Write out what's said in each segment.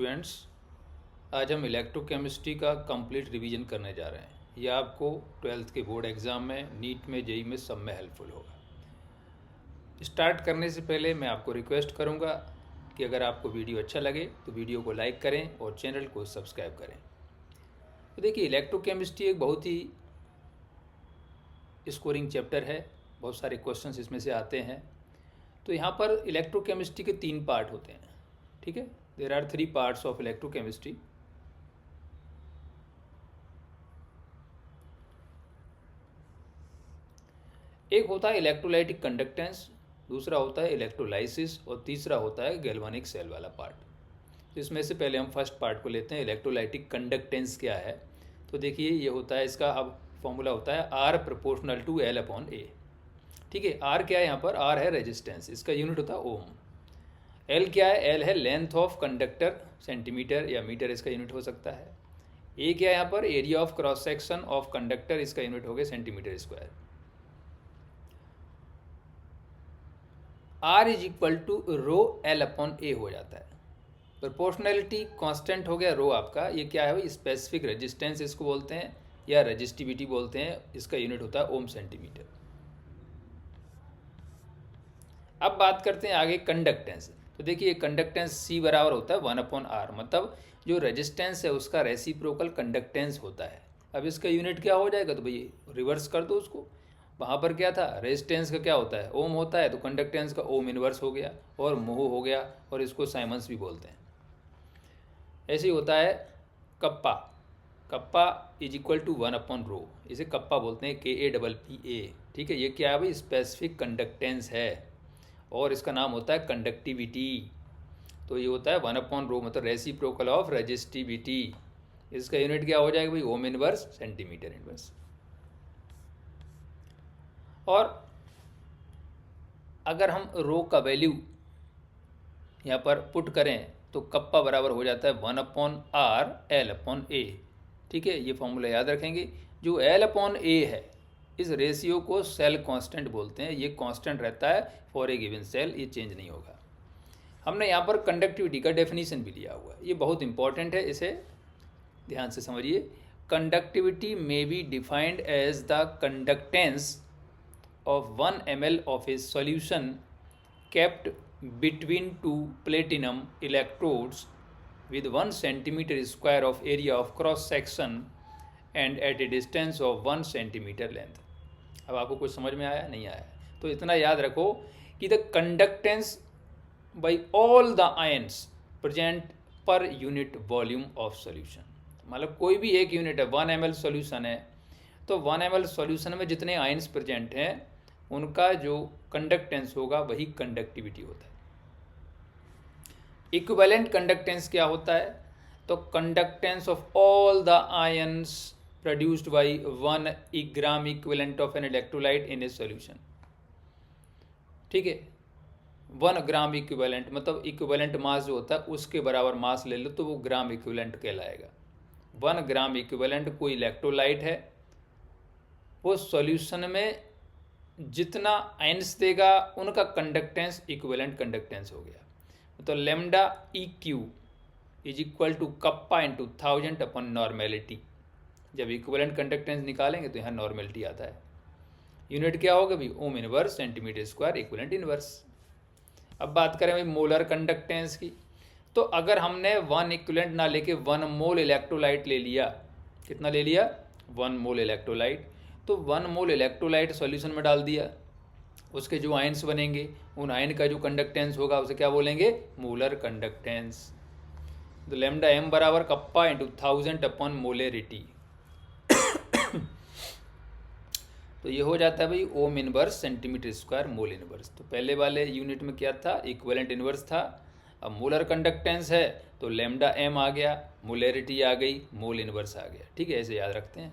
Students, आज हम electrochemistry का कंप्लीट रिवीजन करने जा रहे हैं। यह आपको 12th के बोर्ड एग्ज़ाम में, नीट में, जेई में, सब में हेल्पफुल होगा। स्टार्ट करने से पहले मैं आपको रिक्वेस्ट करूंगा कि अगर आपको वीडियो अच्छा लगे तो वीडियो को लाइक करें और चैनल को सब्सक्राइब करें। तो देखिए, इलेक्ट्रोकेमिस्ट्री एक बहुत ही स्कोरिंग चैप्टर है, बहुत सारे क्वेश्चंस इसमें से आते हैं। तो यहाँ पर इलेक्ट्रोकेमिस्ट्री के 3 पार्ट होते हैं, ठीक है। There are 3 parts of electrochemistry. एक होता है इलेक्ट्रोलाइटिक कंडक्टेंस, दूसरा होता है इलेक्ट्रोलाइसिस और तीसरा होता है गैल्वानिक सेल वाला पार्ट। तो इसमें से पहले हम फर्स्ट पार्ट को लेते हैं, इलेक्ट्रोलाइटिक कंडक्टेंस क्या है। तो देखिए, ये होता है, इसका अब फॉर्मूला होता है R proportional to L upon A, ठीक है। R क्या है यहाँ पर? R है रेजिस्टेंस, इसका यूनिट होता है ओम। L क्या है? L है लेंथ ऑफ कंडक्टर, सेंटीमीटर या मीटर इसका यूनिट हो सकता है। A क्या है यहाँ पर? Area of cross section of conductor, इसका यूनिट हो गया centimetre square. R is equal to rho L upon A हो जाता है। प्रोपोर्शनैलिटी कांस्टेंट हो गया रो आपका। ये क्या है भाई? स्पेसिफिक रेजिस्टेंस इसको बोलते हैं या रेजिस्टिविटी बोलते हैं, इसका यूनिट होता है ओम सेंटीमीटर। अब बात करते हैं आगे कंडक्टेंस। तो देखिए, कंडक्टेंस C बराबर होता है 1 अपॉन R, मतलब जो रेजिस्टेंस है उसका रेसिप्रोकल कंडक्टेंस होता है। अब इसका यूनिट क्या हो जाएगा? तो भाई रिवर्स कर दो उसको। वहाँ पर क्या था? रेजिस्टेंस का क्या होता है? ओम होता है, तो कंडक्टेंस का ओम इनवर्स हो गया और मोह हो गया, और इसको साइमंस भी बोलते हैं। ऐसे ही होता है kappa. Kappa is equal to 1 upon rho, इसे कप्पा बोलते हैं, KAPPA, ठीक है। ये क्या है भाई? स्पेसिफिक कंडक्टेंस है और इसका नाम होता है कंडक्टिविटी। तो ये होता है 1 अपॉन रो, मतलब रेसिप्रोकल ऑफ रेजिस्टिविटी। इसका यूनिट क्या हो जाएगा भाई? Ohm inverse centimetre inverse. और अगर हम रो का वैल्यू यहाँ पर पुट करें तो कप्पा बराबर हो जाता है 1 upon R L upon A, ठीक है। ये फॉर्मूला याद रखेंगे। जो L अपॉन A है, इस रेशियो को सेल कांस्टेंट बोलते हैं। ये कांस्टेंट रहता है फॉर ए गिवन सेल, ये चेंज नहीं होगा। हमने यहाँ पर कंडक्टिविटी का डेफिनेशन भी लिया हुआ है, ये बहुत इंपॉर्टेंट है, इसे ध्यान से समझिए। Conductivity may be defined as the conductance of 1 ml of a solution kept between two platinum electrodes with 1 centimeter square of area of cross section and at a distance of 1 centimeter length। अब आपको कुछ समझ में आया? नहीं आया? तो इतना याद रखो कि the conductance by all the ions present per unit volume of solution, मतलब कोई भी एक यूनिट है, 1 ml सॉल्यूशन है, तो 1 ml सॉल्यूशन में जितने आयंस प्रेजेंट हैं उनका जो कंडक्टेंस होगा वही कंडक्टिविटी होता है। इक्विवेलेंट कंडक्टेंस क्या होता है? तो conductance of all the ions produced by 1 gram equivalent of an electrolyte in A solution, ठीक है। 1 ग्राम इक्विवेलेंट, मतलब इक्विवेलेंट मास जो होता है उसके बराबर मास ले लो तो वो ग्राम इक्विवेलेंट कहलाएगा। 1 ग्राम इक्विवेलेंट कोई इलेक्ट्रोलाइट है, वो सॉल्यूशन में जितना आयंस देगा उनका कंडक्टेंस इक्विवेलेंट कंडक्टेंस हो गया। तो lambda EQ is equal to kappa into 1000 upon normality. जब इक्विवेलेंट कंडक्टेंस निकालेंगे तो यहाँ नॉर्मेलिटी आता है। यूनिट क्या होगा भाई? Ohm inverse centimetre square equivalent inverse. अब बात करें भाई मोलर कंडक्टेंस की, तो अगर हमने 1 इक्विवेलेंट ना लेके 1 मोल इलेक्ट्रोलाइट ले लिया, कितना ले लिया? 1 मोल इलेक्ट्रोलाइट, तो 1 मोल इलेक्ट्रोलाइट सॉल्यूशन में डाल दिया, उसके जो आयंस बनेंगे उन आयन का जो कंडक्टेंस होगा उसे क्या बोलेंगे? Molar conductance. तो लेमडा M बराबर कप्पा इंटू 1000 अपॉन मोलेरिटी। तो ये हो जाता है भाई ohm inverse centimetre square mole inverse. तो पहले वाले यूनिट में क्या था? इक्विवेलेंट इनवर्स था। अब मोलर कंडक्टेंस है तो लेमडा M आ गया, मोलेरिटी आ गई, मोल इनवर्स आ गया, ठीक है। ऐसे याद रखते हैं।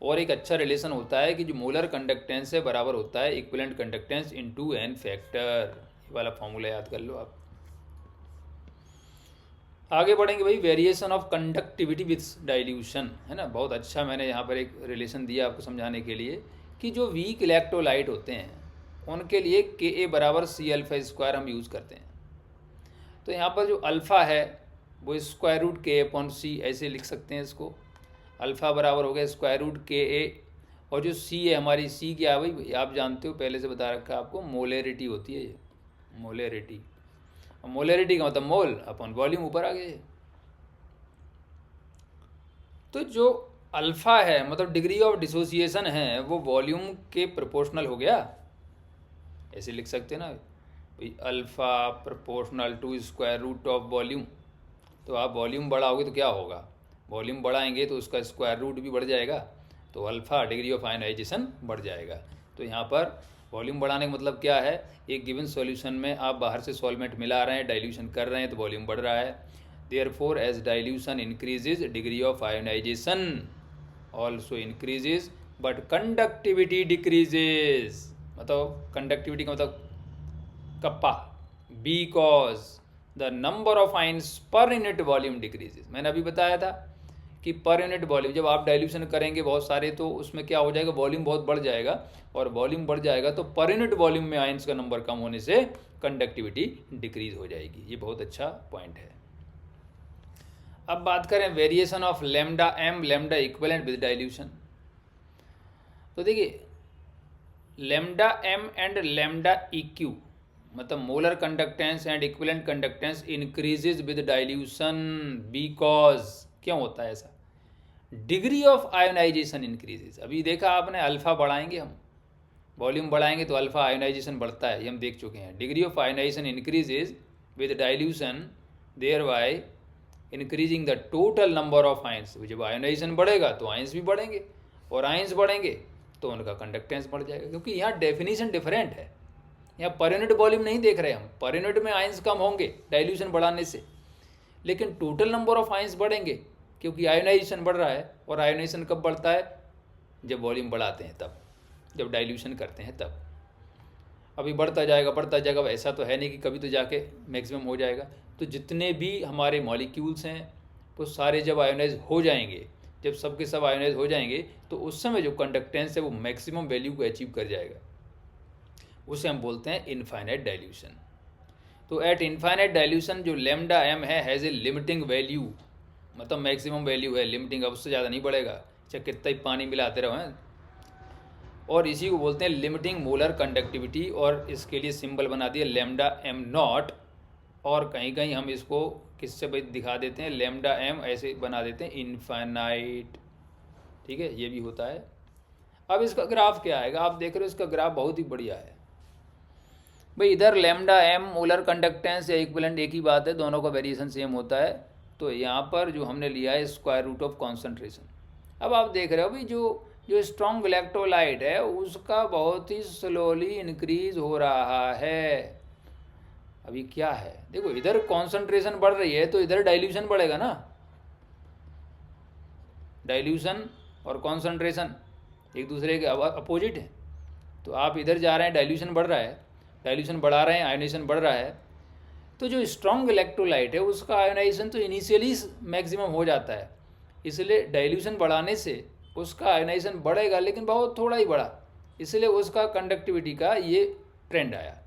और एक अच्छा रिलेशन होता है कि जो मोलर कंडक्टेंस है बराबर होता है equivalent conductance into n factor. ये वाला फॉर्मूला याद कर लो आप। आगे बढ़ेंगे भाई, variation of conductivity with dilution, है ना। बहुत अच्छा मैंने यहाँ पर एक रिलेशन दिया आपको समझाने के लिए कि जो वीक इलेक्ट्रोलाइट होते हैं उनके लिए Ka बराबर C अल्फा स्क्वायर हम यूज़ करते हैं। तो यहाँ पर जो अल्फ़ा है वो स्क्वायर रूट के अपॉन सी ऐसे लिख सकते हैं इसको। अल्फ़ा बराबर हो गया स्क्वायर रूट के ए, और जो सी है हमारी, सी क्या है भाई आप जानते हो, पहले से बता रखा है आपको, मोलेरिटी होती है ये, मोलेरिटी। और मोलेरिटी का मतलब मोल अपॉन वॉल्यूम, ऊपर आ गया ये। तो जो अल्फ़ा है मतलब डिग्री ऑफ डिसोसिएशन है वो वॉल्यूम के प्रोपोर्शनल हो गया, ऐसे लिख सकते हैं ना भाई, alpha proportional to square root of volume. तो आप वॉल्यूम बढ़ाओगे तो क्या होगा, वॉल्यूम बढ़ाएंगे तो उसका स्क्वायर रूट भी बढ़ जाएगा, तो अल्फ़ा डिग्री ऑफ आयोनाइजेशन बढ़ जाएगा। तो यहाँ पर वॉल्यूम बढ़ाने का मतलब क्या है, एक गिवन सॉल्यूशन में आप बाहर से सॉल्वेंट मिला रहे हैं, डाइल्यूशन कर रहे हैं, तो वॉल्यूम बढ़ रहा है। Therefore as dilution increases degree of ionisation also increases but conductivity decreases. मतलब कंडक्टिविटी का मतलब kappa, because the number of ions per unit volume decreases. मैंने अभी बताया था कि पर यूनिट वॉल्यूम, जब आप डाइल्यूशन करेंगे बहुत सारे तो उसमें क्या हो जाएगा, वॉल्यूम बहुत बढ़ जाएगा, और वॉल्यूम बढ़ जाएगा तो पर यूनिट वॉल्यूम में आइंस का नंबर कम होने से कंडक्टिविटी डिक्रीज हो जाएगी। ये बहुत अच्छा पॉइंट है। अब बात करें variation of lambda M lambda equivalent with dilution. तो देखिए lambda M and lambda EQ मतलब molar conductance and equivalent conductance increases with dilution, because क्यों होता है ऐसा, डिग्री ऑफ आयोनाइजेशन इंक्रीजेज। अभी देखा आपने, अल्फा बढ़ाएंगे हम, वॉल्यूम बढ़ाएंगे तो अल्फा आयोनाइजेशन बढ़ता है, ये हम देख चुके हैं। Degree of ionisation increases with dilution, thereby increasing the total number of ions. जब आयोनाइजेशन बढ़ेगा तो आयंस भी बढ़ेंगे, और आयंस बढ़ेंगे तो उनका कंडक्टेंस बढ़ जाएगा, क्योंकि यहाँ डेफिनेशन डिफरेंट है। यहाँ पर यूनिट वॉल्यूम नहीं देख रहे हम, पर यूनिट में आयंस कम होंगे डाइल्यूशन बढ़ाने से, लेकिन टोटल नंबर ऑफ आयंस बढ़ेंगे क्योंकि आयोनाइजेशन बढ़ रहा है। और आयोनाइजेशन कब बढ़ता है, जब वॉल्यूम बढ़ाते हैं तब, जब डाइल्यूशन करते हैं तब। अभी बढ़ता जाएगा, ऐसा तो है नहीं कि कभी तो जाके मैक्सिमम हो जाएगा। तो जितने भी हमारे मॉलिक्यूल्स हैं वो सारे जब आयोनाइज हो जाएंगे, जब सबके सब आयोनाइज हो जाएंगे तो उस समय जो कंडक्टेंस है वो मैक्सिमम वैल्यू को अचीव कर जाएगा, उसे हम बोलते हैं इनफाइनाइट डाइल्यूशन। तो एट इनफाइनाइट डाइल्यूशन जो लैम्डा एम है हैज़ ए लिमिटिंग वैल्यू, मतलब मैक्सिमम वैल्यू है, लिमिटिंग, अब उससे ज़्यादा नहीं बढ़ेगा, चाहे कितना ही पानी मिलाते रहो हैं। और इसी को बोलते हैं लिमिटिंग मोलर कंडक्टिविटी, और इसके लिए सिंबल बना दिया लैम्डा एम नॉट, और कहीं कहीं हम इसको किससे भाई दिखा देते हैं, लैम्डा एम ऐसे बना देते हैं इनफाइनाइट। ठीक है, ये भी होता है। अब इसका ग्राफ क्या आएगा, आप देख रहे हो इसका ग्राफ बहुत ही बढ़िया है भाई। इधर लैम्डा एम मोलर कंडक्टेंस या इक्विवेलेंट एक ही बात है, दोनों का वेरिएशन सेम होता है। तो यहाँ पर जो हमने लिया है स्क्वायर रूट ऑफ कॉन्सेंट्रेशन। अब आप देख रहे हो भाई जो स्ट्रॉन्ग इलेक्ट्रोलाइट है उसका बहुत ही स्लोली इंक्रीज हो रहा है। अभी क्या है, देखो इधर कॉन्सेंट्रेशन बढ़ रही है तो इधर डाइल्यूशन बढ़ेगा ना, डाइल्यूशन और कॉन्सेंट्रेशन एक दूसरे के अपोजिट है। तो आप इधर जा रहे हैं, डाइल्यूशन बढ़ रहा है, डाइल्यूशन बढ़ा रहे हैं, आयोनाइजेशन बढ़ रहा है। तो जो स्ट्रॉन्ग इलेक्ट्रोलाइट है उसका आयोनाइजेशन तो इनिशियली मैक्सिमम हो जाता है, इसलिए डाइल्यूशन बढ़ाने से उसका आयोनाइजेशन बढ़ेगा, लेकिन बहुत थोड़ा ही बढ़ा, इसलिए उसका कंडक्टिविटी का ये ट्रेंड आया।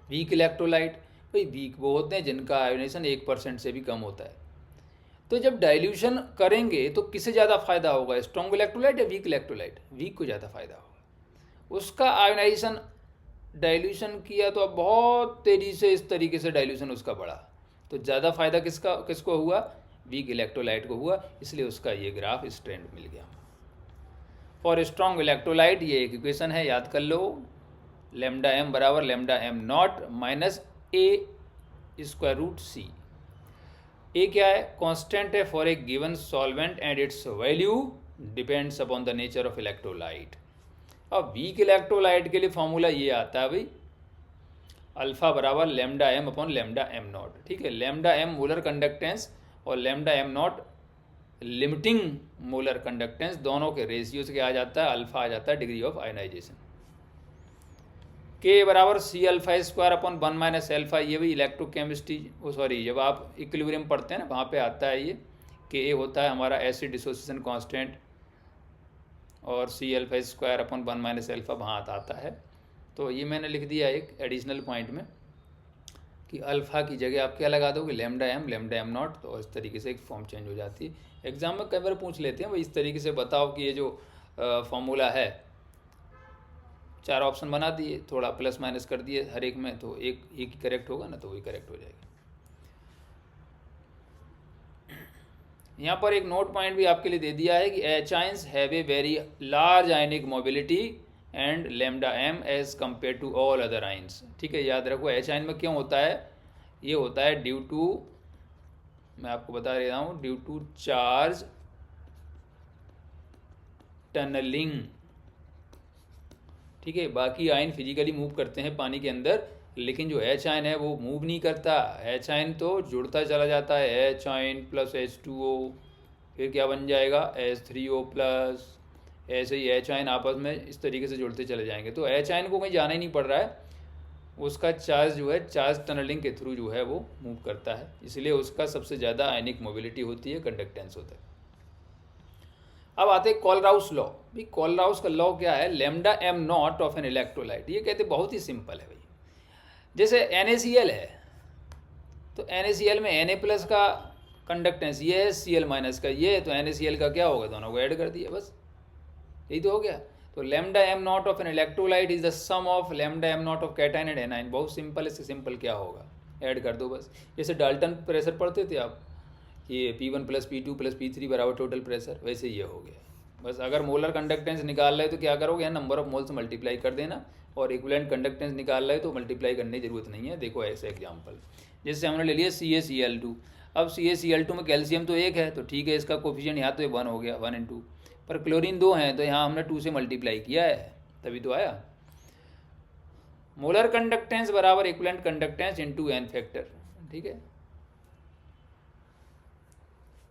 वीक इलेक्ट्रोलाइट, भाई वीक वो होते हैं जिनका आयोनाइजेशन 1% से भी कम होता है। तो जब डाइल्यूशन करेंगे तो किसे ज़्यादा फायदा होगा, स्ट्रॉन्ग इलेक्ट्रोलाइट या वीक इलेक्ट्रोलाइट, वीक को ज़्यादा फायदा होगा। उसका आयोनाइजेशन डाइल्यूशन किया तो अब बहुत तेज़ी से इस तरीके से डाइल्यूशन उसका बढ़ा, तो ज़्यादा फायदा किसको हुआ, वीक इलेक्ट्रोलाइट को हुआ, इसलिए उसका ये ग्राफ इस ट्रेंड मिल गया। फॉर स्ट्रॉन्ग इलेक्ट्रोलाइट ये एक इक्वेशन है, याद कर लो, लैम्डा एम बराबर lambda M not minus A square root C. A क्या है, कांस्टेंट है for a given solvent and its value depends upon the nature of electrolyte. अब वीक इलेक्ट्रोलाइट के लिए फॉर्मूला ये आता है भाई, अल्फा बराबर lambda M upon lambda M not. ठीक है, लैम्डा एम मोलर कंडक्टेंस और lambda M not limiting molar conductance, दोनों के रेशियो से क्या आ जाता है, अल्फा आ जाता है डिग्री ऑफ आयोनाइजेशन। के बराबर C alpha square upon 1 minus alpha, ये भी इलेक्ट्रोकेमिस्ट्री सॉरी जब आप इक्विलिब्रियम पढ़ते हैं ना वहाँ पे आता है ये। के होता है हमारा एसिड डिसोसिएशन कांस्टेंट, और C alpha square upon 1 minus alpha वहाँ आता है। तो ये मैंने लिख दिया एक एडिशनल पॉइंट में। कि अल्फ़ा की जगह आप क्या लगा दोगे, लैम्डा एम नॉट, तो इस तरीके से एक फॉर्म चेंज हो जाती है। एग्जाम में कई बार पूछ लेते हैं भाई इस तरीके से बताओ कि ये जो फॉर्मूला है, 4 ऑप्शन बना दिए, थोड़ा प्लस माइनस कर दिए हर एक में, तो एक ही करेक्ट होगा ना, तो वही करेक्ट हो जाएगा। यहाँ पर एक नोट पॉइंट भी आपके लिए दे दिया है कि H ions have a very large ionic mobility and lambda M as compare to all other ions. ठीक है, याद रखो एच आइन में क्यों होता है, ये होता है ड्यू टू, मैं आपको बता रहा हूँ, ड्यू टू चार्ज टनलिंग। ठीक है, बाकी आयन फिजिकली मूव करते हैं पानी के अंदर, लेकिन जो एच आयन है वो मूव नहीं करता। एच आयन तो जुड़ता चला जाता है, एच आयन प्लस H2O, फिर क्या बन जाएगा H3O प्लस, ऐसे ही एच आयन आपस में इस तरीके से जुड़ते चले जाएंगे। तो एच आयन को कहीं जाना ही नहीं पड़ रहा है, उसका चार्ज जो है चार्ज टनलिंग के थ्रू जो है वो मूव करता है, इसलिए उसका सबसे ज़्यादा आयनिक मोबिलिटी होती है, कंडक्टेंस होता है। अब आते हैं कॉलराउस लॉ। भाई कॉलराउस का लॉ क्या है, lambda M not of an electrolyte. ये कहते बहुत ही सिंपल है भाई, जैसे NaCl है तो NaCl में Na प्लस का कंडक्टेंस ये है, Cl माइनस का ये है, तो NaCl का क्या होगा, दोनों को ऐड कर दिया, बस यही तो हो गया। तो lambda M not of an electrolyte is the sum of lambda M not of cation and anion. बहुत सिंपल है, इससे सिंपल क्या होगा, ऐड कर दो बस। जैसे डाल्टन प्रेशर पढ़ते थे आप, ये P1 plus P2 plus P3 बराबर टोटल प्रेशर, वैसे ये हो गया। बस अगर मोलर कंडक्टेंस निकाल रहे तो क्या करोगे, यहाँ नंबर ऑफ मोल से मल्टीप्लाई कर देना, और इक्विवेलेंट कंडक्टेंस निकाल रहे तो मल्टीप्लाई करने की जरूरत नहीं है। देखो ऐसे एग्जांपल, जैसे हमने ले लिया CaCl2। अब CaCl2 में कैल्शियम तो 1 है, तो ठीक है, इसका कोफिशिएंट यहाँ तो 1 हो गया, 1 and 2, पर क्लोरीन 2 हैं, तो यहाँ हमने 2 से मल्टीप्लाई किया है, तभी तो आया। मोलर कंडक्टेंस बराबर equivalent conductance into n factor. ठीक है,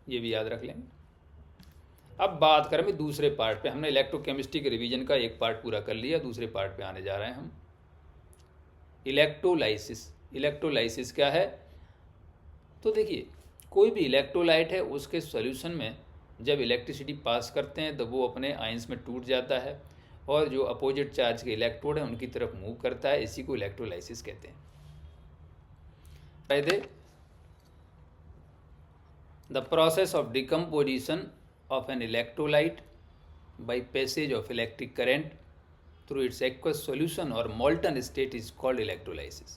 ये भी याद रख लेंगे। अब बात करें दूसरे पार्ट पे, हमने इलेक्ट्रोकेमिस्ट्री के रिवीजन का एक पार्ट पूरा कर लिया, दूसरे पार्ट पे आने जा रहे हैं हम, इलेक्ट्रोलाइसिस। इलेक्ट्रोलाइसिस क्या है, तो देखिए कोई भी इलेक्ट्रोलाइट है, उसके सॉल्यूशन में जब इलेक्ट्रिसिटी पास करते हैं तो वो अपने आयंस में टूट जाता है, और जो अपोजिट चार्ज के इलेक्ट्रोड हैं उनकी तरफ मूव करता है, इसी को इलेक्ट्रोलाइसिस कहते हैं। फायदे, the process of decomposition of an electrolyte by passage of electric current through its aqueous solution or molten state is called electrolysis.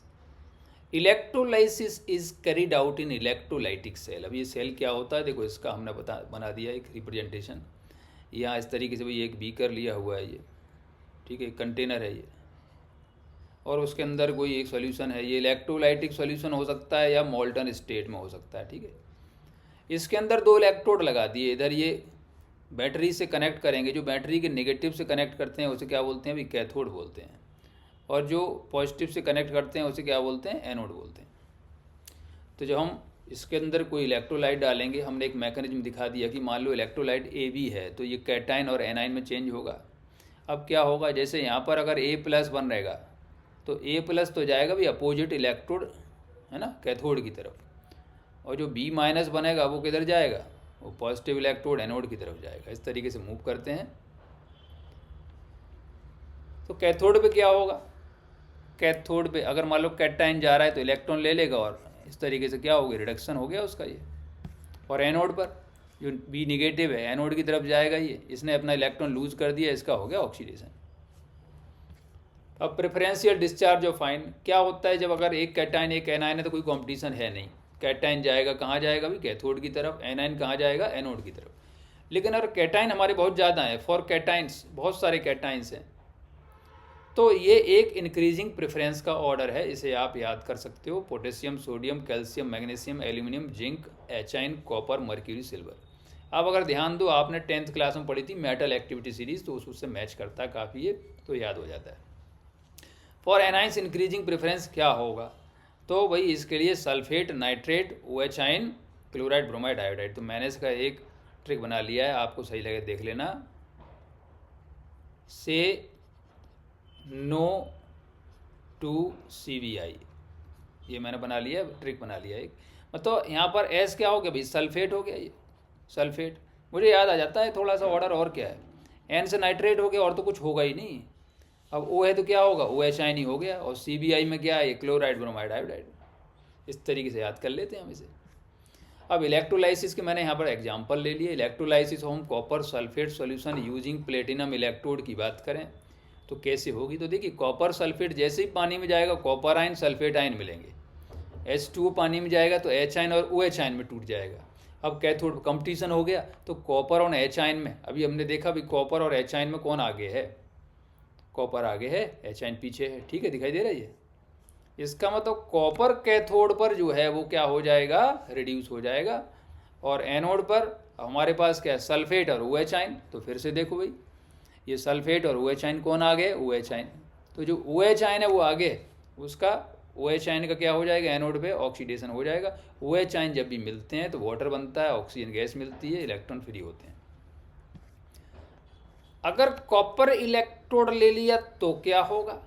Electrolysis is carried out in electrolytic cell। अब ये cell क्या होता है, देखो इसका हमने बना दिया एक रिप्रेजेंटेशन। यहाँ इस तरीके से भाई एक बीकर लिया हुआ है ये, ठीक है, कंटेनर है ये, और उसके अंदर कोई एक सॉल्यूशन है। ये इलेक्ट्रोलाइटिक सॉल्यूशन हो सकता है या मोल्टन स्टेट में हो सकता है। ठीक है, इसके अंदर 2 इलेक्ट्रोड लगा दिए, इधर ये बैटरी से कनेक्ट करेंगे, जो बैटरी के नेगेटिव से कनेक्ट करते हैं उसे क्या बोलते हैं, भी कैथोड बोलते हैं, और जो पॉजिटिव से कनेक्ट करते हैं उसे क्या बोलते हैं, एनोड बोलते हैं। तो जब हम इसके अंदर कोई इलेक्ट्रोलाइट डालेंगे, हमने एक मैकेनिज्म दिखा दिया कि मान लो इलेक्ट्रोलाइट AB है, तो ये कैटाइन और एनाइन में चेंज होगा। अब क्या होगा, जैसे यहाँ पर अगर A+1 रहेगा तो A+ तो जाएगा भी अपोजिट इलेक्ट्रोड, है ना, कैथोड की तरफ, और जो B- बनेगा वो किधर जाएगा, वो पॉजिटिव इलेक्ट्रोड एनोड की तरफ जाएगा। इस तरीके से मूव करते हैं। तो कैथोड पे क्या होगा, कैथोड पे अगर मान लो कैटाइन जा रहा है तो इलेक्ट्रॉन ले लेगा, और इस तरीके से क्या हो गया, रिडक्शन हो गया उसका ये। और एनोड पर जो B- है एनोड की तरफ जाएगा, ये इसने अपना इलेक्ट्रॉन लूज कर दिया, इसका हो गया ऑक्सीडेशन। अब प्रेफरेंशियल डिस्चार्ज ऑफ आयन क्या होता है, जब अगर एक कैटाइन एक एनाइन है तो कोई कॉम्पिटिशन है नहीं, कैटाइन जाएगा कहाँ जाएगा भी, कैथोड की तरफ, एनाइन कहाँ जाएगा, एनोड की तरफ। लेकिन अगर कैटाइन हमारे बहुत ज़्यादा हैं, फॉर कैटाइन्स बहुत सारे कैटाइन्स हैं, तो ये एक इंक्रीजिंग प्रेफरेंस का ऑर्डर है, इसे आप याद कर सकते हो। Potassium, sodium, calcium, magnesium, aluminium, zinc, एचाइन, कॉपर, मर्क्यूरी, सिल्वर। अब अगर ध्यान दो, आपने 10th क्लास में पढ़ी थी मेटल एक्टिविटी सीरीज, तो उससे मैच करता है काफ़ी, ये तो याद हो जाता है। फॉर एनाइंस इंक्रीजिंग प्रेफरेंस क्या होगा, तो भाई इसके लिए sulphate, nitrate, OH ion, chloride, bromide, iodide. तो मैंने इसका एक ट्रिक बना लिया है, आपको सही लगे देख लेना। से नो टू CVI, ये मैंने बना लिया, ट्रिक बना लिया एक। मतलब यहाँ पर S क्या हो गया भाई, सल्फेट हो गया, ये सल्फेट। मुझे याद आ जाता है थोड़ा सा ऑर्डर, और क्या है, N से नाइट्रेट हो गया, और तो कुछ होगा ही नहीं। अब O है तो क्या होगा, OH आयन ही हो गया, और CBI में क्या है, क्लोराइड, ब्रोमाइड, आयोडाइड। इस तरीके से याद कर लेते हैं हम इसे। अब इलेक्ट्रोलाइसिस के मैंने यहाँ पर एग्जांपल ले लिए। इलेक्ट्रोलाइसिस हम copper sulphate solution using platinum electrode की बात करें तो कैसे होगी, तो देखिए कॉपर सल्फेट जैसे ही पानी में जाएगा कॉपर आयन सल्फेट आयन मिलेंगे, H2O पानी में जाएगा तो H आयन और OH आयन में टूट जाएगा। अब कैथोड कंपटीशन हो गया तो कॉपर और H आयन में, अभी हमने देखा भी कॉपर और H आयन में कौन आगे है, कॉपर आगे है, H आयन पीछे है, ठीक है, दिखाई दे रहा है ये। इसका मतलब कॉपर कैथोड पर जो है वो क्या हो जाएगा, रिड्यूस हो जाएगा, और एनोड पर हमारे पास क्या है, सल्फेट और OH आयन। तो फिर से देखो भाई, ये सल्फेट और OH आयन कौन आगे, OH आयन। तो जो OH आयन है वो आगे, उसका OH आयन का क्या हो जाएगा, एनोड पे ऑक्सीडेशन हो जाएगा। OH आयन जब भी मिलते हैं तो वाटर बनता है, ऑक्सीजन गैस मिलती है, इलेक्ट्रॉन फ्री होते हैं। अगर कॉपर इलेक्ट्रोड ले लिया तो क्या होगा,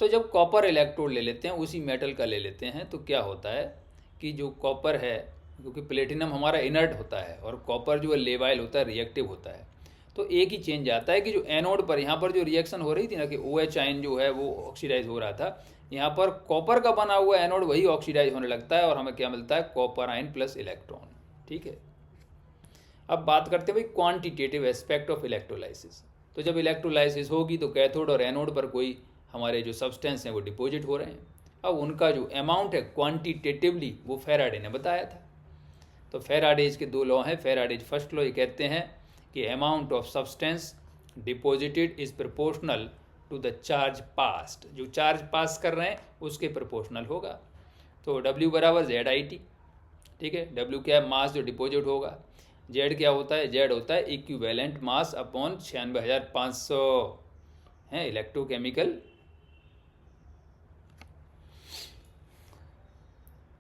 तो जब कॉपर इलेक्ट्रोड ले लेते हैं, उसी मेटल का ले लेते हैं, तो क्या होता है कि जो कॉपर है, क्योंकि प्लेटिनम हमारा इनर्ट होता है और कॉपर जो है लेवाइल होता है, रिएक्टिव होता है, तो एक ही चेंज आता है कि जो एनोड पर यहाँ पर जो रिएक्शन हो रही थी ना कि OH आयन जो है वो ऑक्सीडाइज हो रहा था, यहाँ पर कॉपर का बना हुआ एनोड वही ऑक्सीडाइज होने लगता है और हमें क्या मिलता है, कॉपर आयन प्लस इलेक्ट्रॉन, ठीक है। अब बात करते हैं भाई क्वांटिटेटिव एस्पेक्ट ऑफ इलेक्ट्रोलाइसिस। तो जब इलेक्ट्रोलाइसिस होगी तो कैथोड और एनोड पर कोई हमारे जो सब्सटेंस हैं वो डिपॉजिट हो रहे हैं। अब उनका जो अमाउंट है क्वांटिटेटिवली वो फैराडे ने बताया था। तो फैराडेज के 2 लॉ हैं। फैराडेज फर्स्ट लॉ ये कहते हैं कि amount of substance deposited is proportional to the charge passed, जो चार्ज पास कर रहे हैं उसके प्रोपोर्शनल होगा। तो W बराबर ZIT, ठीक है। W क्या है, मास जो डिपॉजिट होगा। Z क्या होता है, Z होता है इक्विवेलेंट मास अपॉन 96,500 है इलेक्ट्रोकेमिकल।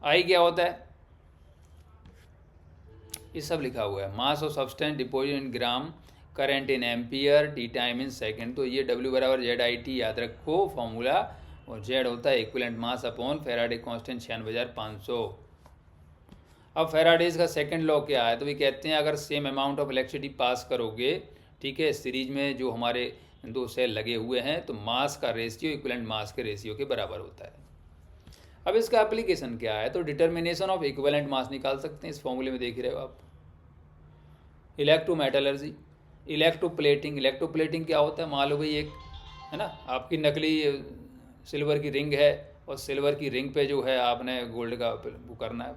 I क्या होता है, ये सब लिखा हुआ है, mass of substance deposit in gram, current in ampere, T time in second. तो ये W बराबर ZIT याद रखो फॉर्मूला, और Z होता है equivalent mass upon Faraday constant 96,500। अब फैराडेज का सेकंड लॉ क्या है, तो ये कहते हैं अगर same amount of electricity pass करोगे, ठीक है, सीरीज में जो हमारे 2 सेल लगे हुए हैं, तो मास का रेशियो इक्विवेलेंट मास के रेशियो के बराबर होता है। अब इसका एप्लीकेशन क्या है, तो डिटर्मिनेशन ऑफ इक्विवेलेंट मास निकाल सकते हैं, इस फॉर्मूले में देख रहे हो आप। Electrometallurgy, electroplating. इलेक्ट्रोप्लेटिंग क्या होता है, मान लो भाई एक है ना आपकी नकली सिल्वर की रिंग है, और सिल्वर की रिंग पे जो है आपने गोल्ड का वो करना है,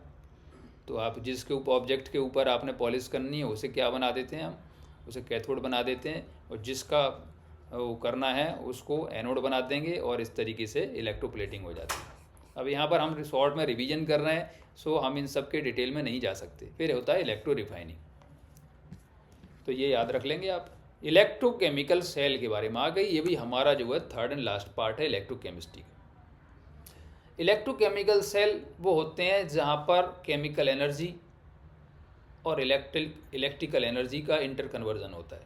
तो आप जिसके ऊपर ऑब्जेक्ट के ऊपर आपने पॉलिश करनी है उसे क्या बना देते हैं हम, उसे कैथोड बना देते हैं, और जिसका वो करना है उसको एनोड बना देंगे, और इस तरीके से इलेक्ट्रोप्लेटिंग हो जाती है। अब यहाँ पर हम शॉर्ट में रिवीजन कर रहे हैं, सो हम इन सब के डिटेल में नहीं जा सकते। फिर होता है इलेक्ट्रो रिफाइनिंग, तो ये याद रख लेंगे आप। इलेक्ट्रोकेमिकल सेल के बारे में आ गई, ये भी हमारा जो है थर्ड एंड लास्ट पार्ट है इलेक्ट्रोकेमिस्ट्री का। इलेक्ट्रोकेमिकल सेल वो होते हैं जहाँ पर केमिकल एनर्जी और इलेक्ट्रिकल एनर्जी का इंटर कन्वर्जन होता है।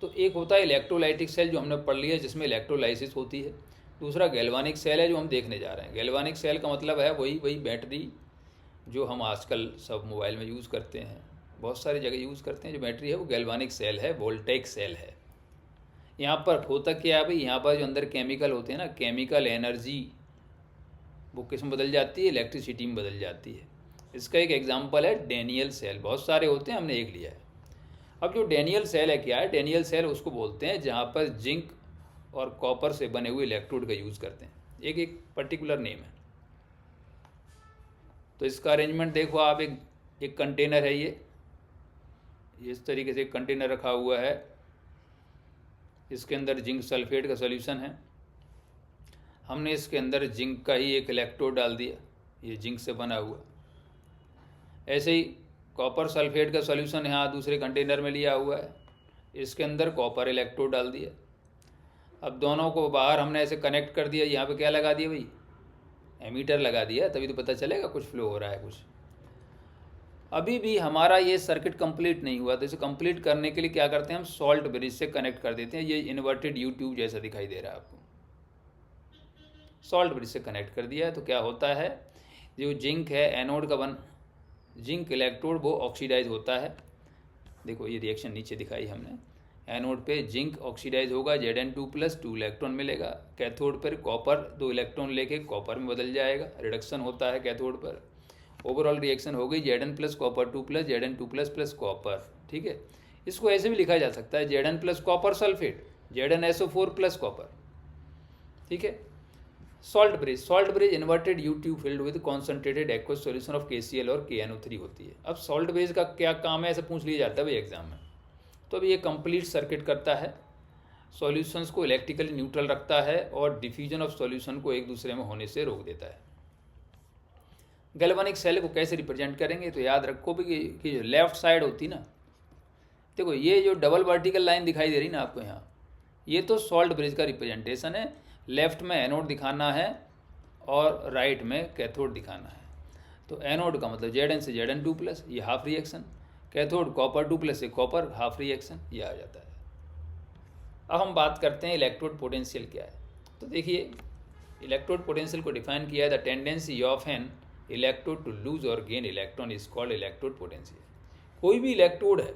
तो एक होता है इलेक्ट्रोलाइटिक सेल जो हमने पढ़ लिया है, जिसमें इलेक्ट्रोलाइसिस होती है। दूसरा गैल्वानिक सेल है जो हम देखने जा रहे हैं। गैल्वानिक सेल का मतलब है वही बैटरी जो हम आजकल सब मोबाइल में यूज़ करते हैं, बहुत सारी जगह यूज़ करते हैं, जो बैटरी है वो गैल्वानिक सेल है, वोल्टेइक सेल है। यहाँ पर होता क्या है भाई, यहाँ पर जो अंदर केमिकल होते हैं ना, केमिकल एनर्जी वो किस में बदल जाती है, इलेक्ट्रिसिटी में बदल जाती है। इसका एक एग्जांपल है डेनियल सेल, बहुत सारे होते हैं, हमने एक लिया है। अब जो डेनियल सेल है क्या है, डेनियल सेल उसको बोलते हैं जहाँ पर जिंक और कॉपर से बने हुए इलेक्ट्रोड का यूज़ करते हैं, एक पर्टिकुलर नेम है। तो इसका अरेंजमेंट देखो आप, एक कंटेनर है, ये इस तरीके से एक कंटेनर रखा हुआ है, इसके अंदर जिंक सल्फेट का सॉल्यूशन है। हमने इसके अंदर जिंक का ही एक इलेक्ट्रोड डाल दिया, ये जिंक से बना हुआ। ऐसे ही कॉपर सल्फेट का सॉल्यूशन यहाँ दूसरे कंटेनर में लिया हुआ है, इसके अंदर कॉपर इलेक्ट्रोड डाल दिया। अब दोनों को बाहर हमने ऐसे कनेक्ट कर दिया, यहाँ पे क्या लगा दिया भाई, एमीटर लगा दिया, तभी तो पता चलेगा कुछ फ्लो हो रहा है कुछ। अभी भी हमारा ये सर्किट कंप्लीट नहीं हुआ, तो इसे कंप्लीट करने के लिए क्या करते हैं हम, सॉल्ट ब्रिज से कनेक्ट कर देते हैं। ये इन्वर्टेड यू ट्यूब जैसा दिखाई दे रहा है आपको, सॉल्ट ब्रिज से कनेक्ट कर दिया है। तो क्या होता है, जो जिंक है एनोड का जिंक इलेक्ट्रोड वो ऑक्सीडाइज होता है। देखो ये रिएक्शन नीचे दिखाई हमने, एनोड पे जिंक ऑक्सीडाइज होगा, Zn2+, 2 इलेक्ट्रॉन मिलेगा। कैथोड पर कॉपर 2 इलेक्ट्रॉन लेके कॉपर में बदल जाएगा, रिडक्शन होता है कैथोड पर। ओवरऑल रिएक्शन हो गई Zn+ कॉपर 2+, Zn2++ कॉपर। ठीक है, इसको ऐसे भी लिखा जा सकता है Zn+ copper sulphate, ZnSO4+ copper. ठीक है। Salt bridge inverted you tube filled with concentrated aqueous solution of KCl और KNO3 होती है। अब सॉल्ट ब्रिज का क्या काम है, ऐसे पूछ लिया जाता है भाई एग्जाम में। तो अब ये कंप्लीट सर्किट करता है, सॉल्यूशंस को इलेक्ट्रिकली न्यूट्रल रखता है और डिफ्यूजन ऑफ सॉल्यूशन को एक दूसरे में होने से रोक देता है। गैल्वेनिक सेल को कैसे रिप्रेजेंट करेंगे, तो याद रखो भी कि जो लेफ्ट साइड होती ना, देखो ये जो डबल वर्टिकल लाइन दिखाई दे रही ना आपको यहाँ, ये तो सॉल्ट ब्रिज का रिप्रेजेंटेशन है। लेफ्ट में एनोड दिखाना है और राइट में कैथोड दिखाना है। तो एनोड का मतलब Zn से Zn2+, ये हाफ रिएक्शन। कैथोड कॉपर 2+ से कॉपर, हाफ रिएक्शन, ये आ जाता है। अब हम बात करते हैं इलेक्ट्रोड पोटेंशियल क्या है। तो देखिए, इलेक्ट्रोड पोटेंशियल को डिफाइन किया है, the tendency of an electrode to lose और gain electron is called electrode potential. कोई भी इलेक्ट्रोड है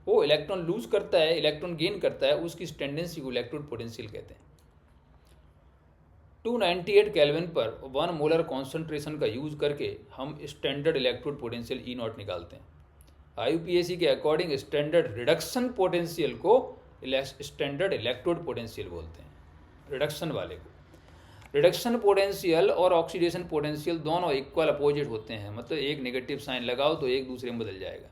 वो इलेक्ट्रॉन लूज करता है, इलेक्ट्रॉन गेन करता है, उसकी टेंडेंसी को इलेक्ट्रोड पोटेंशियल कहते हैं। 298 केल्विन पर 1 मोलर कॉन्सेंट्रेशन का यूज करके हम स्टैंडर्ड इलेक्ट्रोड पोटेंशियल E0 निकालते हैं। IUPAC के अकॉर्डिंग स्टैंडर्ड रिडक्शन पोटेंशियल को स्टैंडर्ड इलेक्ट्रोड पोटेंशियल बोलते हैं, रिडक्शन वाले को। रिडक्शन पोटेंशियल और ऑक्सीडेशन पोटेंशियल दोनों इक्वल अपोजिट होते हैं, मतलब एक नेगेटिव साइन लगाओ तो एक दूसरे में बदल जाएगा।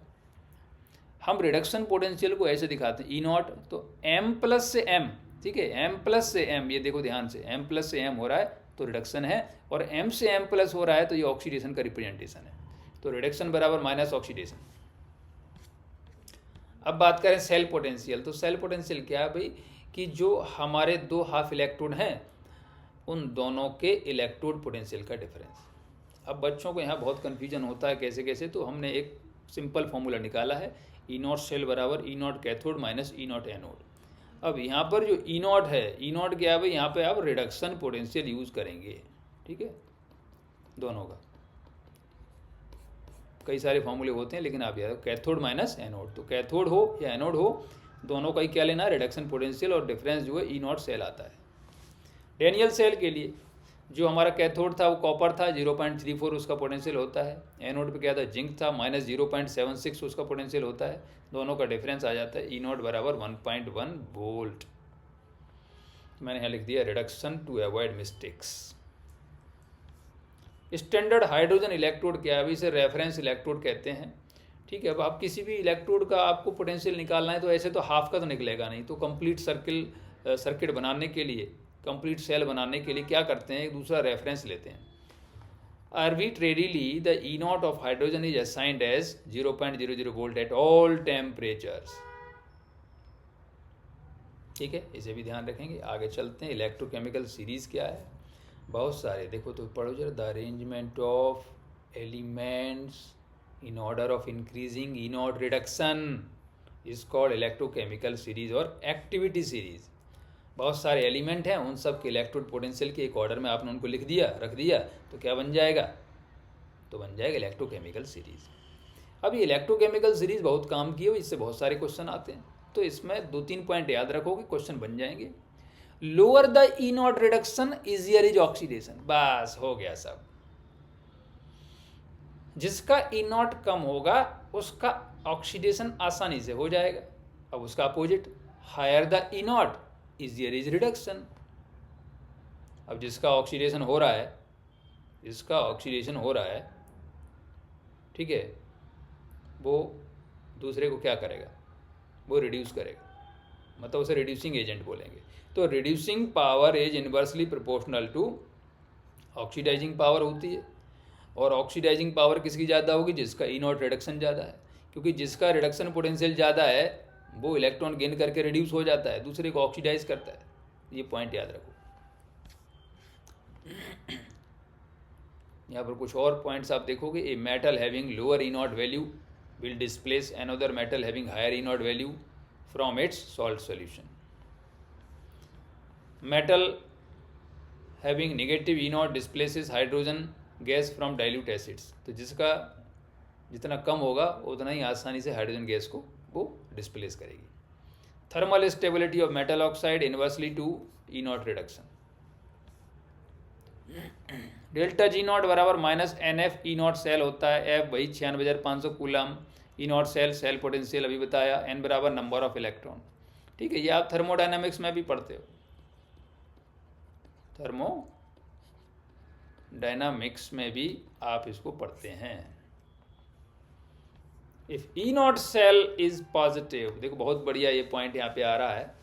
हम रिडक्शन पोटेंशियल को ऐसे दिखाते हैं E0, तो M+ से M, ठीक है, M+ से M, ये देखो ध्यान से, M+ से M हो रहा है तो रिडक्शन है, और M से M+ हो रहा है तो ये ऑक्सीडेशन का रिप्रेजेंटेशन है। तो रिडक्शन बराबर माइनस ऑक्सीडेशन। अब बात करें सेल पोटेंशियल। तो सेल पोटेंशियल क्या है भाई, कि जो हमारे 2 हाफ इलेक्ट्रोड हैं उन दोनों के इलेक्ट्रोड पोटेंशियल का डिफरेंस। अब बच्चों को यहाँ बहुत कन्फ्यूजन होता है कैसे कैसे, तो हमने एक सिंपल फॉर्मूला निकाला है, E0 सेल बराबर E0 cathode minus E0 anode. अब यहाँ पर जो E0 है, E0 क्या है भाई, यहाँ पे आप रिडक्शन पोटेंशियल यूज करेंगे। ठीक है, दोनों का कई सारे फॉर्मूले होते हैं, लेकिन आप याद, कैथोड माइनस एनोड, तो कैथोड हो या एनोड हो, दोनों का ही क्या लेना है, रिडक्शन पोटेंशियल, और डिफरेंस जो है E0 सेल आता है। डेनियल सेल के लिए जो हमारा कैथोड था वो कॉपर था, 0.34 उसका पोटेंशियल होता है। एनोड पे क्या था, जिंक था, -0.76 उसका पोटेंशियल होता है। दोनों का डिफरेंस आ जाता है E0 बराबर 1.1 वोल्ट। मैंने यहाँ लिख दिया reduction to avoid mistakes. Standard hydrogen electrode क्या है, इसे रेफरेंस इलेक्ट्रोड कहते हैं। ठीक है, अब आप किसी भी इलेक्ट्रोड का आपको पोटेंशियल निकालना है तो ऐसे तो हाफ का तो निकलेगा नहीं, तो कंप्लीट सर्किट बनाने के लिए, कंप्लीट सेल बनाने के लिए क्या करते हैं, एक दूसरा रेफरेंस लेते हैं। Arbitrarily the E0 of hydrogen is assigned as 0.00 volt at all temperatures. ठीक है, इसे भी ध्यान रखेंगे। आगे चलते हैं, इलेक्ट्रोकेमिकल सीरीज क्या है, बहुत सारे देखो तो पढ़ो जरा। The arrangement of elements in order of increasing E0 reduction is called electrochemical series और एक्टिविटी सीरीज। बहुत सारे एलिमेंट हैं, उन सब के इलेक्ट्रोड पोटेंशियल के एक ऑर्डर में आपने उनको लिख दिया, रख दिया, तो क्या बन जाएगा, तो बन जाएगा इलेक्ट्रोकेमिकल सीरीज। अब ये इलेक्ट्रोकेमिकल सीरीज बहुत काम की है, इससे बहुत सारे क्वेश्चन आते हैं, तो इसमें 2-3 पॉइंट याद रखोगे, क्वेश्चन बन जाएंगे। Lower the E0 reduction easier is oxidation, बस हो गया सब। जिसका E0 कम होगा उसका ऑक्सीडेशन आसानी से हो जाएगा। अब उसका opposite, higher the E0 easier is reduction. अब जिसका ऑक्सीडेशन हो रहा है, जिसका ऑक्सीडेशन हो रहा है, ठीक है, वो दूसरे को क्या करेगा, वो रिड्यूस करेगा, मतलब उसे रिड्यूसिंग एजेंट बोलेंगे। तो reducing power is inversely proportional to oxidising power होती है, और ऑक्सीडाइजिंग पावर किसकी ज़्यादा होगी, जिसका E0 रिडक्शन ज़्यादा है, क्योंकि जिसका रिडक्शन पोटेंशियल ज़्यादा है वो इलेक्ट्रॉन गेन करके रिड्यूस हो जाता है, दूसरे को ऑक्सीडाइज करता है। ये पॉइंट याद रखो। यहाँ पर कुछ और पॉइंट्स आप देखोगे, a metal having lower E0 value will displace another metal having higher E0 value from its salt solution. Metal having negative E0 displaces hydrogen gas from dilute acids. तो जिसका जितना कम होगा उतना ही आसानी से हाइड्रोजन गैस को वो डिस्प्लेस करेगी। Thermal stability of metal oxide inversely to E not reduction. Delta G not बराबर minus N F E not cell होता है, एफ वही 96,500 coulomb, E not cell potential अभी बताया, एन बराबर नंबर ऑफ इलेक्ट्रॉन। ठीक है, ये आप थर्मोडायनामिक्स में भी पढ़ते हो, थर्मोडायनामिक्स में भी आप इसको पढ़ते हैं। If E not cell is positive, देखो बहुत बढ़िया ये पॉइंट यहाँ पे आ रहा है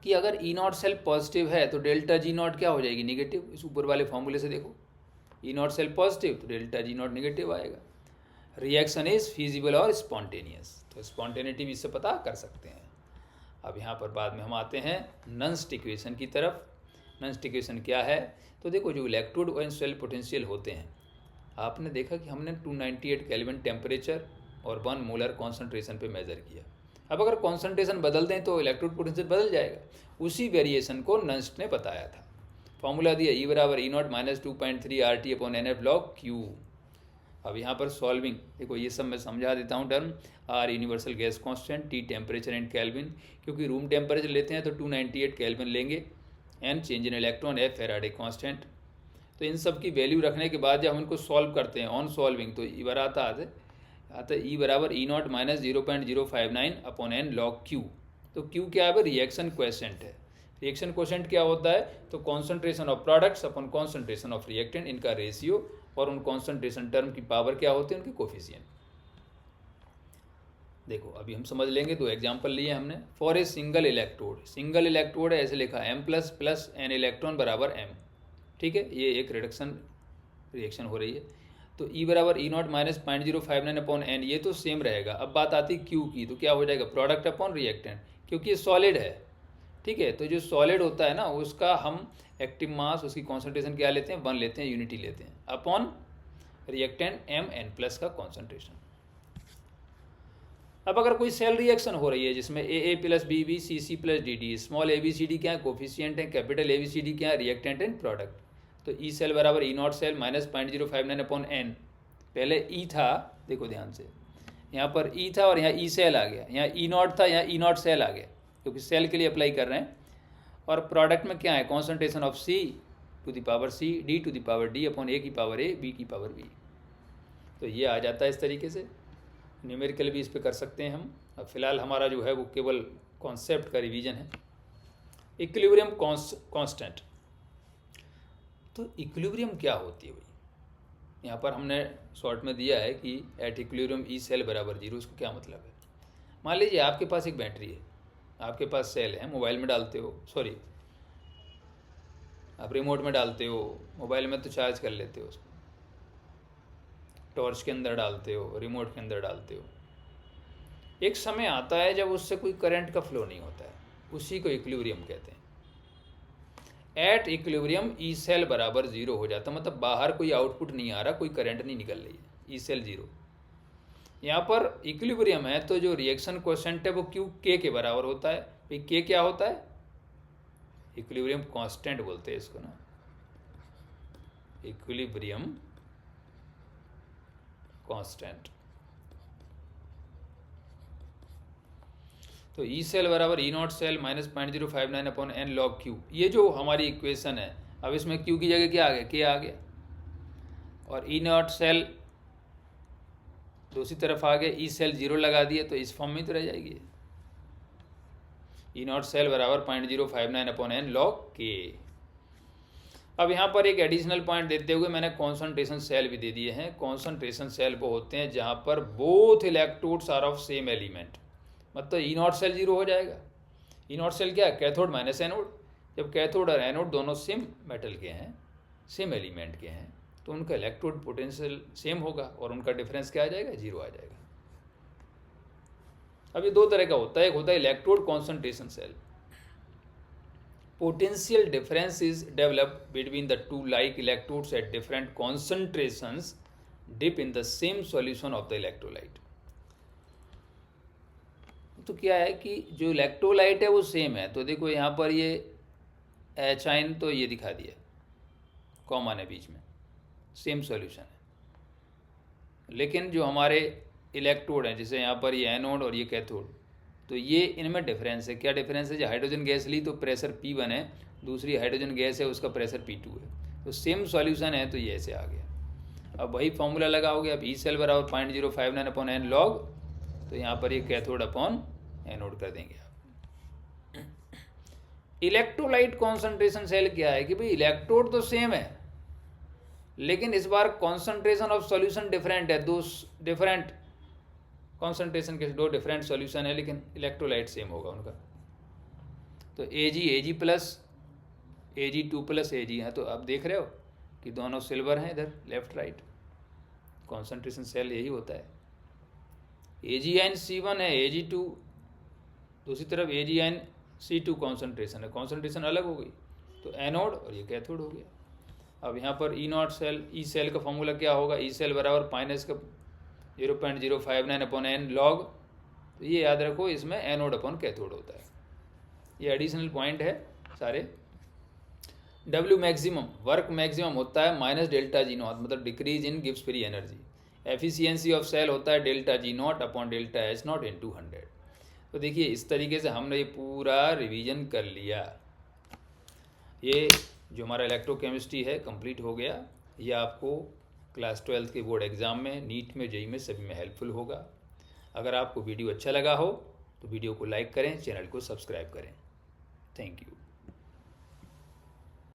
कि अगर ई नॉट सेल पॉजिटिव है तो डेल्टा जी नॉट क्या हो जाएगी, निगेटिव। इस ऊपर वाले फॉर्मूले से देखो, ई नॉट सेल पॉजिटिव तो डेल्टा जी नॉट निगेटिव आएगा। रिएक्शन इज फीजिबल और स्पॉन्टेनियस, तो स्पॉन्टेनिटी भी इससे पता कर सकते हैं। अब यहाँ पर बाद में हम आते हैं नंस्ट इक्वेशन की तरफ। नंस्ट इक्वेशन क्या है, तो देखो जो इलेक्ट्रोड और सेल पोटेंशियल होते हैं, आपने देखा कि हमने 298 केल्विन टेम्परेचर और 1 मोलर कॉन्सेंट्रेशन पे मेजर किया। अब अगर कॉन्सेंट्रेशन बदल दें तो इलेक्ट्रोड पोटेंशियल बदल जाएगा। उसी वेरिएशन को नंस्ट ने बताया था, फॉर्मूला दिया ई बराबर E not minus 2.3 RT upon N F log Q. अब यहाँ पर सॉल्विंग, देखो ये सब मैं समझा देता हूँ term. R universal gas constant, T temperature and kelvin, क्योंकि रूम टेम्परेचर लेते हैं तो 298 केल्विन लेंगे, N change in electron, F Faraday constant. तो इन सब की वैल्यू रखने के बाद जब हम इनको सॉल्व करते हैं ऑन सॉल्विंग, तो ई बराबर आता है ई बराबर E not minus 0.059 upon N log Q. तो क्यू क्या है, रिएक्शन क्वेश्चन है। रिएक्शन क्वेश्चन क्या होता है, तो concentration of products upon concentration of reactant, इनका रेशियो, और उन कॉन्सेंट्रेशन टर्म की पावर क्या होती है, उनकी कोफिशिएंट। देखो अभी हम समझ लेंगे, दो एग्जांपल लिए हमने। For a single electrode, single electrode है, ऐसे लिखा M plus plus an electron बराबर M। ठीक है, ये एक रिएक्शन हो रही है। तो E बराबर E not minus 0.059 upon N, ये तो सेम रहेगा। अब बात आती है Q की, तो क्या हो जाएगा, प्रोडक्ट अपॉन रिएक्टेंट, क्योंकि ये सॉलिड है। ठीक है, तो जो सॉलिड होता है ना, उसका हम एक्टिव मास, उसकी कॉन्सेंट्रेशन क्या लेते हैं, 1 लेते हैं, यूनिटी लेते हैं, अपॉन रिएक्टेंट MN प्लस का कॉन्सेंट्रेशन। अब अगर कोई सेल रिएक्शन हो रही है जिसमें AA plus BB CC plus DD, small ABCD क्या है, कोफिशिएंट है, कैपिटल ABCD क्या है, रिएक्टेंट एंड प्रोडक्ट। तो ई सेल बराबर E not cell minus 0.059 upon N. पहले ई था, देखो ध्यान से, यहाँ पर ई था और यहाँ ई सेल आ गया, यहाँ ई नॉट था, यहाँ ई नॉट सेल आ गया, क्योंकि सेल के लिए अप्लाई कर रहे हैं। और प्रोडक्ट में क्या है, concentration of C to the power C, D to the power D upon A की पावर A, B की पावर B। तो ये आ जाता है इस तरीके से। न्यूमेरिकल भी इस पर कर सकते हैं हम। अब फिलहाल हमारा जो है वो केवल कॉन्सेप्ट का रिवीजन है। इक्विलिब्रियम कांस्टेंट, तो इक्विलिब्रियम क्या होती है भाई, यहाँ पर हमने शॉर्ट में दिया है कि एट इक्विलिब्रियम ई सेल बराबर 0। इसको क्या मतलब है, मान लीजिए आपके पास एक बैटरी है, आपके पास सेल है, मोबाइल में डालते हो, सॉरी आप रिमोट में डालते हो, मोबाइल में तो चार्ज कर लेते हो उसको, टॉर्च के अंदर डालते हो, रिमोट के अंदर डालते हो। एक समय आता है जब उससे कोई करंट का फ्लो नहीं होता है, उसी को इक्विलिब्रियम कहते हैं। एट इक्विलिब्रियम ई सेल बराबर 0 हो जाता, मतलब बाहर कोई आउटपुट नहीं आ रहा, कोई करंट नहीं निकल रही है, ई सेल 0। यहाँ पर इक्विलिब्रियम है तो जो रिएक्शन क्वोशेंट है वो क्यू के बराबर होता है। भाई के क्या होता है, इक्विलिब्रियम कांस्टेंट बोलते हैं इसको ना, इक्विलिब्रियम कांस्टेंट। तो ई सेल बराबर E not cell minus 0.059 upon N log Q. ये जो हमारी इक्वेशन है, अब इसमें क्यू की जगह क्या आ गया, के आ गया, और ई नॉट सेल दूसरी तरफ आ गया, ई सेल 0 लगा दिया, तो इस फॉर्म में तो रह जाएगी। ई नॉट सेल बराबर 0.059 अपॉन एन लॉग के। अब यहाँ पर एक एडिशनल पॉइंट देते हुए मैंने कॉन्सेंट्रेशन सेल भी दे दिए हैं। कॉन्सेंट्रेशन सेल वो होते हैं जहाँ पर both electrodes are of same element, मतलब ई नॉट सेल 0 हो जाएगा। ई नॉट सेल क्या है, कैथोड माइनस एनोड। जब कैथोड और एनोड दोनों सेम मेटल के हैं, सेम एलिमेंट के हैं, तो उनका इलेक्ट्रोड पोटेंशियल सेम होगा और उनका डिफरेंस क्या आ जाएगा, 0 आ जाएगा। अब ये दो तरह का होता है, एक होता है electrode concentration cell. Potential difference is developed between the two like electrodes at different concentrations dip in the same solution of the electrolyte। तो क्या है कि जो इलेक्ट्रोलाइट है वो सेम है, तो देखो यहाँ पर ये एच आइन तो ये दिखा दिया, कॉमन है बीच में, सेम सॉल्यूशन है। लेकिन जो हमारे इलेक्ट्रोड हैं, जैसे यहाँ पर ये एनोड और ये कैथोड, तो ये इनमें डिफरेंस है। क्या डिफरेंस है? जो हाइड्रोजन गैस ली तो प्रेशर P1 है, दूसरी हाइड्रोजन गैस है उसका प्रेशर P2 है, तो सेम सॉल्यूशन है, तो ये ऐसे आ गया। अब वही फॉर्मूला लगाओगे, अब ई सेल बराबर 0.059 अपॉन एन लॉग, तो यहाँ पर ये कैथोड अपॉन एनोड कर देंगे आप। इलेक्ट्रोलाइट कॉन्सेंट्रेशन सेल क्या है कि भाई इलेक्ट्रोड तो सेम है, लेकिन इस बार कॉन्सेंट्रेशन ऑफ सॉल्यूशन डिफरेंट है, दो डिफरेंट कॉन्सेंट्रेशन के दो डिफरेंट सॉल्यूशन है, लेकिन इलेक्ट्रोलाइट सेम होगा उनका। तो Ag plus Ag2 plus Ag है, तो आप देख रहे हो कि दोनों सिल्वर हैं इधर, लेफ्ट राइट। कॉन्सेंट्रेशन सेल यही होता है। AgNC1 है, Ag2 दूसरी तरफ AgNC2 कॉन्सेंट्रेशन है, कॉन्सेंट्रेशन अलग हो गई, तो एनोड और ये कैथोड हो गया। अब यहाँ पर E0 सेल, ई सेल का फॉर्मूला क्या होगा? ई सेल बराबर माइनस का 0.059 अपॉन एन लॉग, तो ये याद रखो, इसमें एनोड अपॉन कैथोड होता है। ये एडिशनल पॉइंट है सारे। W मैक्सिमम, वर्क मैक्सिमम होता है माइनस डेल्टा G नॉट, मतलब डिक्रीज इन गिव्स free energy. Efficiency of cell होता है delta G not upon delta H not in 200। तो देखिए इस तरीके से हमने ये पूरा रिवीजन कर लिया। ये जो हमारा इलेक्ट्रोकेमिस्ट्री है कंप्लीट हो गया। ये आपको क्लास 12 के बोर्ड एग्ज़ाम में, नीट में, जेई में, सभी में हेल्पफुल होगा। अगर आपको वीडियो अच्छा लगा हो तो वीडियो को लाइक करें, चैनल को सब्सक्राइब करें। Thank you.